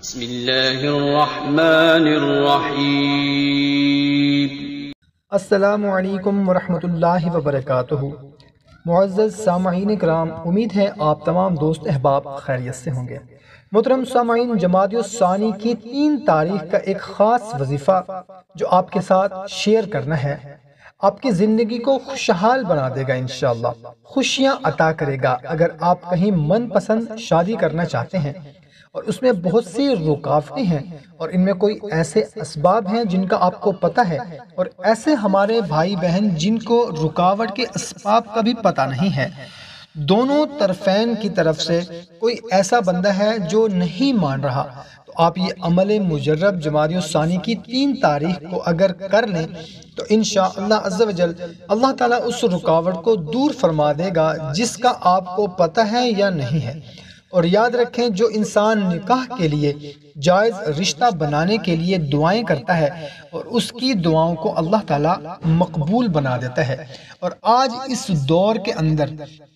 بسم اللہ الرحمن الرحیم۔ السلام علیکم ورحمۃ اللہ وبرکاتہ۔ معزز سامعین کرام، امید ہے آپ تمام دوست احباب خیریت سے ہوں گے۔ محترم سامعین، جمادی الثانی کی 3 تاریخ کا ایک خاص وظیفہ جو آپ کے ساتھ شیئر کرنا ہے، آپ کی زندگی کو خوشحال بنا دے گا، انشاءاللہ خوشیاں عطا کرے گا۔ اگر آپ کہیں من پسند شادی کرنا چاہتے ہیں اور اس میں بہت سی رکاوٹیں ہیں اور ان میں کوئی ایسے اسباب ہیں جن کا آپ کو پتہ ہے، اور ایسے ہمارے بھائی بہن جن کو رکاوٹ کے اسباب کا بھی پتہ نہیں ہے، دونوں طرفین کی طرف سے کوئی ایسا بندہ ہے جو نہیں مان رہا، تو آپ یہ عمل مجرب جمادی الثانی کی 3 تاریخ کو اگر کر لیں تو انشاءاللہ عز و جل اللہ تعالیٰ اس رکاوٹ کو دور فرما دے گا جس کا آپ کو پتہ ہے یا نہیں ہے۔ اور یاد رکھیں، جو انسان نکاح کے لیے جائز رشتہ بنانے کے لیے دعائیں کرتا ہے اور اس کی دعاؤں کو اللہ تعالیٰ مقبول بنا دیتا ہے۔ اور آج اس دور کے اندر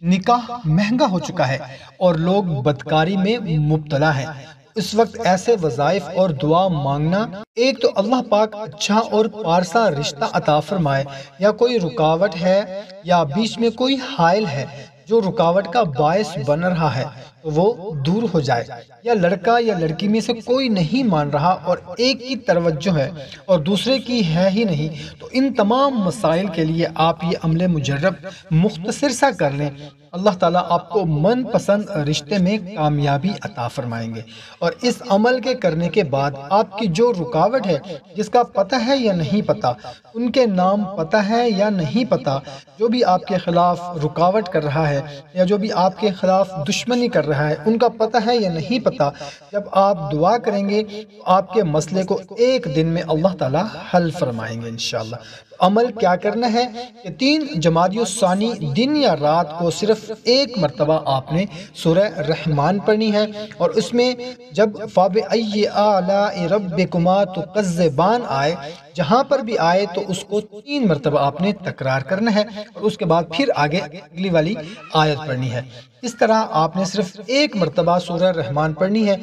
نکاح مہنگا ہو چکا ہے اور لوگ بدکاری میں مبتلا ہیں۔ اس وقت ایسے وظائف اور دعا مانگنا، ایک تو اللہ پاک اچھا اور پارسا رشتہ عطا فرمائے، یا کوئی رکاوٹ ہے یا بیچ میں کوئی حائل ہے جو رکاوٹ کا باعث بن رہا ہے تو وہ دور ہو جائے، یا لڑکا یا لڑکی میں سے کوئی نہیں مان رہا اور ایک کی توجہ ہے اور دوسرے کی ہے ہی نہیں، تو ان تمام مسائل کے لیے آپ یہ عمل مجرب مختصر سا کر لیں، اللہ تعالیٰ آپ کو من پسند رشتے میں کامیابی عطا فرمائیں گے۔ اور اس عمل کے کرنے کے بعد آپ کی جو رکاوٹ ہے، جس کا پتہ ہے یا نہیں پتہ، ان کے نام پتہ ہے یا نہیں پتہ، جو بھی آپ کے خلاف رکاوٹ کر رہا ہے یا جو بھی آپ کے خلاف دشمنی کر رہا ہے، ان کا پتہ ہے یا نہیں پتہ، جب آپ دعا کریں گے تو آپ کے مسئلے کو ایک دن میں اللہ تعالیٰ حل فرمائیں گے انشاءاللہ۔ عمل کیا کرنا ہے کہ 3 جمادی الثانی دن یا رات کو صرف ایک مرتبہ آپ نے سورہ رحمان پڑھنی ہے، اور اس میں جب فَبِأَيِّ آلَاءِ رَبِّكُمَا تُكَذِّبَانِ آئے، جہاں پر بھی آئے تو اس کو 3 مرتبہ آپ نے تکرار کرنا ہے، اور اس کے بعد پھر آگے اگلی والی آیت پڑھنی ہے۔ اس طرح آپ نے صرف ایک مرتبہ سورہ رحمان پڑھنی ہے،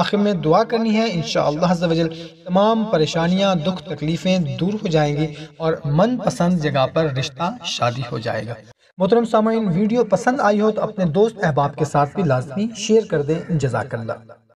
آخر میں دعا کرنی ہے، انشاءاللہ عز و جل تمام پریشانیاں، دکھ تکلیفیں دور ہو جائیں گی اور من پسند جگہ پر رشتہ شادی ہو جائے گا۔ محترم سامعین، ویڈیو پسند آئی ہو تو اپنے دوست احباب کے ساتھ بھی لازمی شیئر کر دیں۔ جزاک اللہ۔